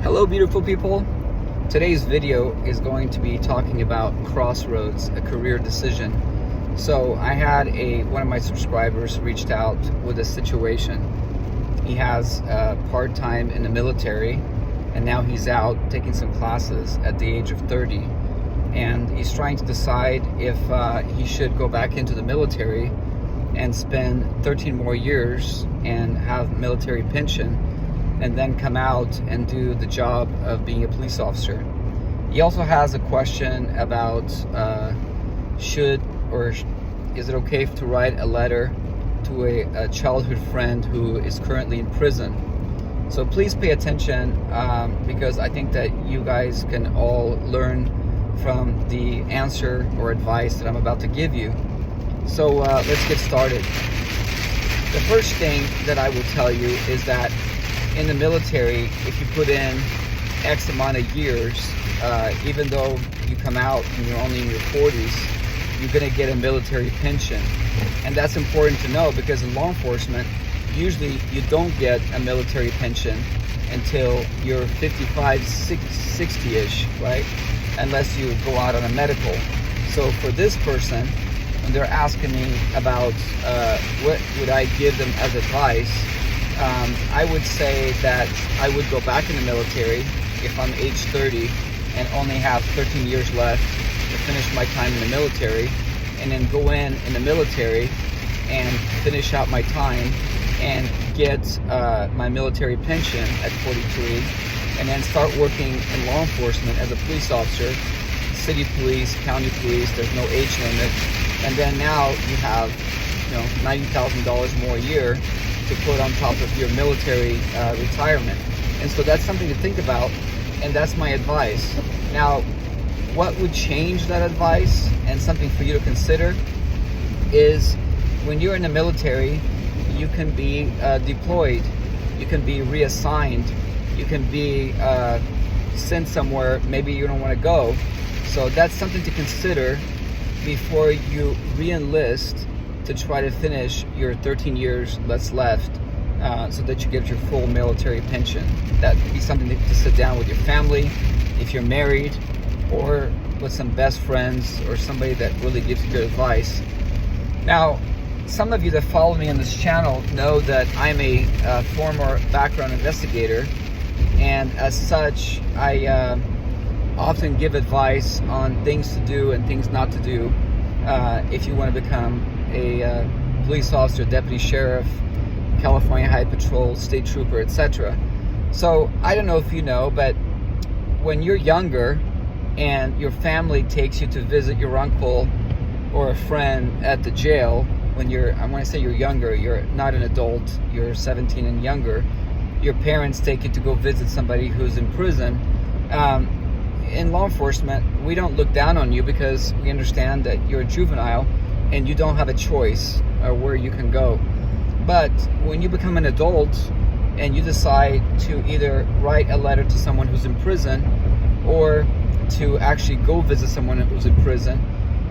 Hello beautiful people. Today's video is going to be talking about CrossRoads, a career decision. So I had one of my subscribers reached out with a situation. He has part-time in the military and now he's out taking some classes at the age of 30, and he's trying to decide if he should go back into the military and spend 13 more years and have military pension and then come out and do the job of being a police officer. He also has a question about is it okay to write a letter to a childhood friend who is currently in prison. So please pay attention because I think that you guys can all learn from the answer or advice that I'm about to give you. So let's get started. The first thing that I will tell you is that in the military, if you put in X amount of years, even though you come out and you're only in your 40s, you're going to get a military pension. And that's important to know because in law enforcement, usually you don't get a military pension until you're 55, 60-ish, right? Unless you go out on a medical. So for this person, when they're asking me about what would I give them as advice, I would say that I would go back in the military if I'm age 30 and only have 13 years left to finish my time in the military, and then go in the military and finish out my time and get my military pension at 43, and then start working in law enforcement as a police officer, city police, county police. There's no age limit, and then now you have $90,000 more a year to put on top of your military retirement. And so that's something to think about, and that's my advice. Now, what would change that advice and something for you to consider is when you're in the military, you can be deployed, you can be reassigned, you can be sent somewhere maybe you don't want to go. So that's something to consider before you re-enlist to try to finish your 13 years that's left so that you get your full military pension. That would be something to sit down with your family, if you're married, or with some best friends or somebody that really gives you good advice. Now, some of you that follow me on this channel know that I'm a former background investigator, and as such, I often give advice on things to do and things not to do if you want to become a police officer, deputy sheriff, California Highway Patrol, state trooper, etc. So I don't know if you know, but when you're younger and your family takes you to visit your uncle or a friend at the jail, when I say you're younger, you're not an adult, you're 17 and younger, your parents take you to go visit somebody who's in prison. In law enforcement, we don't look down on you because we understand that you're a juvenile and you don't have a choice where you can go. But when you become an adult and you decide to either write a letter to someone who's in prison or to actually go visit someone who's in prison,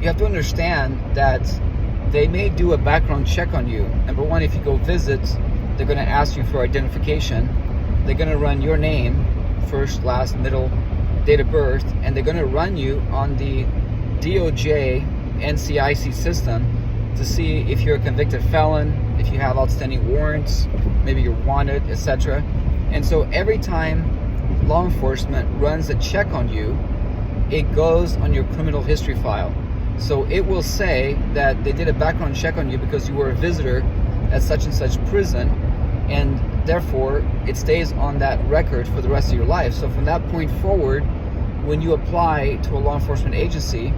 you have to understand that they may do a background check on you. Number one, if you go visit, they're going to ask you for identification. They're going to run your name, first, last, middle, date of birth, and they're going to run you on the DOJ NCIC system to see if you're a convicted felon, if you have outstanding warrants, maybe you're wanted, etc. And so every time law enforcement runs a check on you, it goes on your criminal history file. So it will say that they did a background check on you because you were a visitor at such and such prison, and therefore it stays on that record for the rest of your life. So from that point forward, when you apply to a law enforcement agency,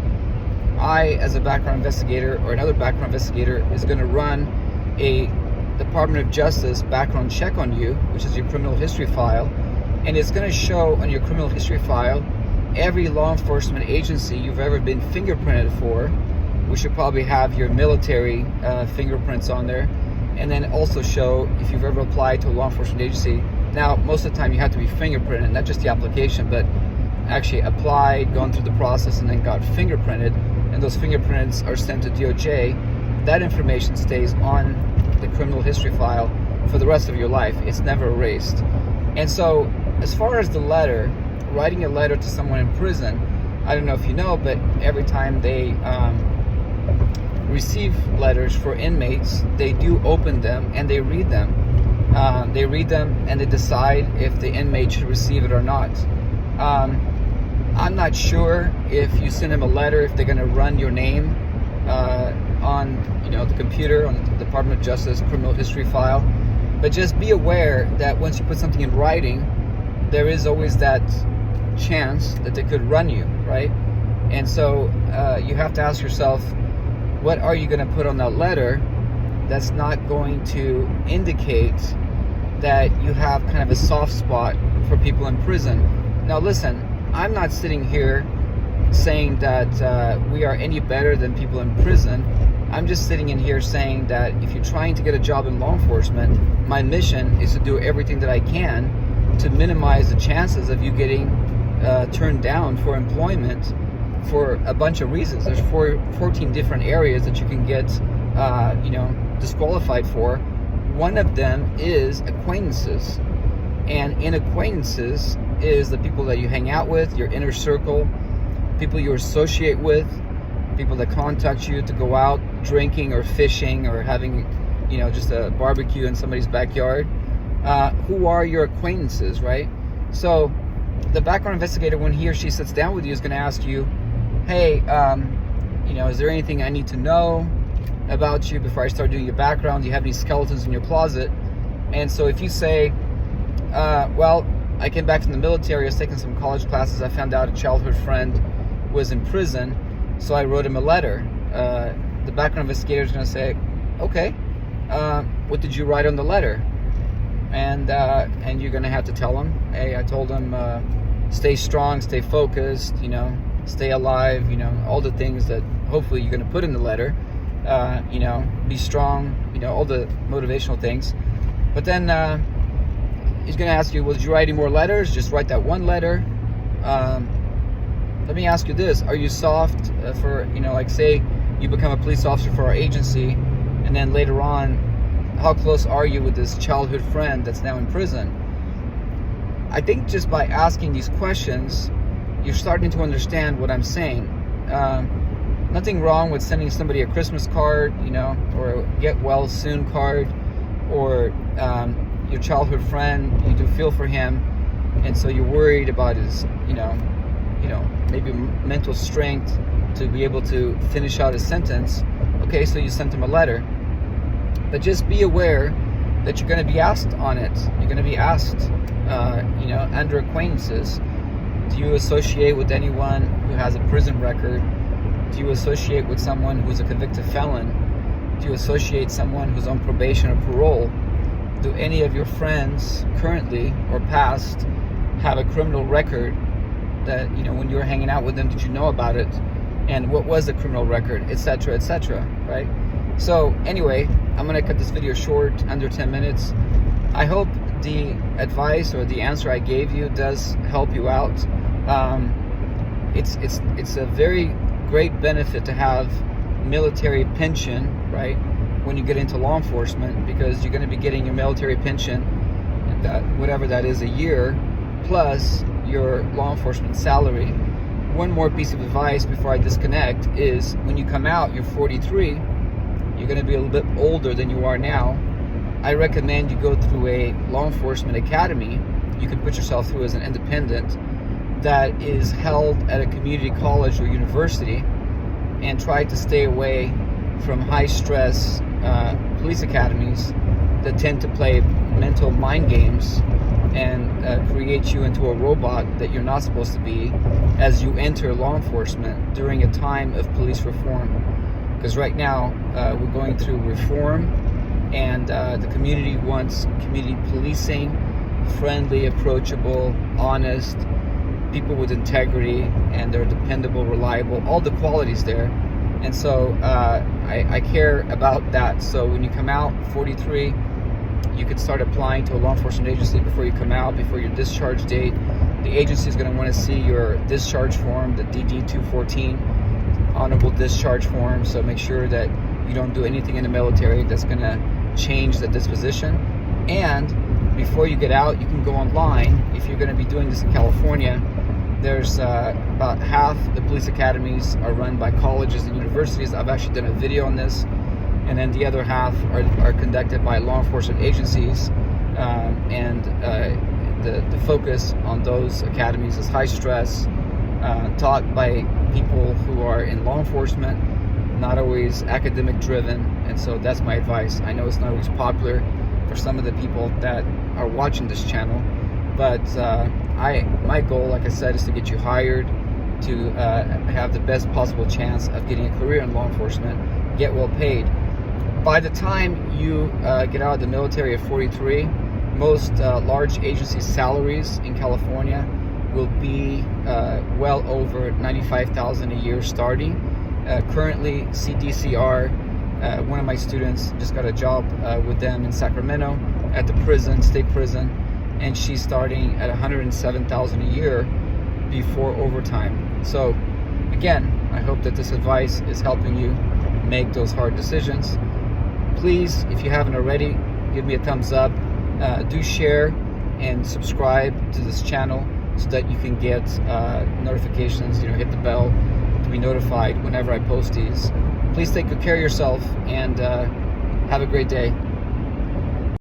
I, as a background investigator or another background investigator, is going to run a Department of Justice background check on you, which is your criminal history file, and it's going to show on your criminal history file every law enforcement agency you've ever been fingerprinted for. We should probably have your military fingerprints on there, and then also show if you've ever applied to a law enforcement agency. Now, most of the time you have to be fingerprinted, not just the application, but actually applied, gone through the process, and then got fingerprinted, and those fingerprints are sent to DOJ. That information stays on the criminal history file for the rest of your life. It's never erased. And so as far as the letter, writing a letter to someone in prison, I don't know if you know, but every time they receive letters for inmates, they do open them and they read them. They read them and they decide if the inmate should receive it or not. I'm not sure if you send them a letter, if they're going to run your name on the computer, on the Department of Justice criminal history file. But just be aware that once you put something in writing, there is always that chance that they could run you, right? And so you have to ask yourself, what are you going to put on that letter that's not going to indicate that you have kind of a soft spot for people in prison? Now listen, I'm not sitting here saying that we are any better than people in prison. I'm just sitting in here saying that if you're trying to get a job in law enforcement, my mission is to do everything that I can to minimize the chances of you getting turned down for employment for a bunch of reasons. There's 14 different areas that you can get disqualified for. One of them is acquaintances, and in acquaintances is the people that you hang out with, your inner circle, people you associate with, people that contact you to go out drinking or fishing or having just a barbecue in somebody's backyard. Who are your acquaintances, right? So the background investigator, when he or she sits down with you, is going to ask you, hey, is there anything I need to know about you before I start doing your background? Do you have any skeletons in your closet? And so if you say, well, I came back from the military, I was taking some college classes, I found out a childhood friend was in prison, so I wrote him a letter. The background investigator is going to say, okay, what did you write on the letter? And you're going to have to tell him, hey, I told him, stay strong, stay focused, stay alive, all the things that hopefully you're going to put in the letter, be strong, all the motivational things. But then he's going to ask you, well, did you write any more letters? Just write that one letter. Let me ask you this. Are you soft for, like say you become a police officer for our agency, and then later on, how close are you with this childhood friend that's now in prison? I think just by asking these questions, you're starting to understand what I'm saying. Nothing wrong with sending somebody a Christmas card, or a get well soon card, or your childhood friend, you do feel for him, and so you're worried about his, maybe mental strength to be able to finish out his sentence. Okay, so you sent him a letter. But just be aware that you're going to be asked on it. You're going to be asked, under acquaintances. Do you associate with anyone who has a prison record? Do you associate with someone who's a convicted felon? Do you associate someone who's on probation or parole? Do any of your friends currently or past have a criminal record that, when you were hanging out with them, did you know about it? And what was the criminal record, etc., etc., right? So anyway, I'm going to cut this video short, under 10 minutes. I hope the advice or the answer I gave you does help you out. It's a very great benefit to have military pension, right, when you get into law enforcement, because you're going to be getting your military pension, whatever that is, a year, plus your law enforcement salary. One more piece of advice before I disconnect is when you come out, you're 43, you're going to be a little bit older than you are now. I recommend you go through a law enforcement academy you can put yourself through as an independent that is held at a community college or university, and try to stay away from high stress police academies that tend to play mental mind games and create you into a robot that you're not supposed to be as you enter law enforcement during a time of police reform. Because right now we're going through reform, and the community wants community policing, friendly, approachable, honest, people with integrity, and they're dependable, reliable, all the qualities there. And so I care about that. So when you come out 43, you could start applying to a law enforcement agency before you come out, before your discharge date. The agency is going to want to see your discharge form, the DD-214, honorable discharge form. So make sure that you don't do anything in the military that's going to change the disposition. And before you get out, you can go online. If you're going to be doing this in California, there's about half the police academies are run by colleges and universities. I've actually done a video on this. And then the other half are conducted by law enforcement agencies. The focus on those academies is high stress, taught by people who are in law enforcement, not always academic driven. And so that's my advice. I know it's not always popular for some of the people that are watching this channel, but my goal, like I said, is to get you hired, to have the best possible chance of getting a career in law enforcement, get well paid. By the time you get out of the military at 43, most large agency salaries in California will be well over $95,000 a year starting. Currently, CDCR, one of my students just got a job with them in Sacramento at the prison, state prison, and she's starting at $107,000 a year before overtime. So again, I hope that this advice is helping you make those hard decisions. Please, if you haven't already, give me a thumbs up. Do share and subscribe to this channel so that you can get notifications, hit the bell to be notified whenever I post these. Please take good care of yourself and have a great day.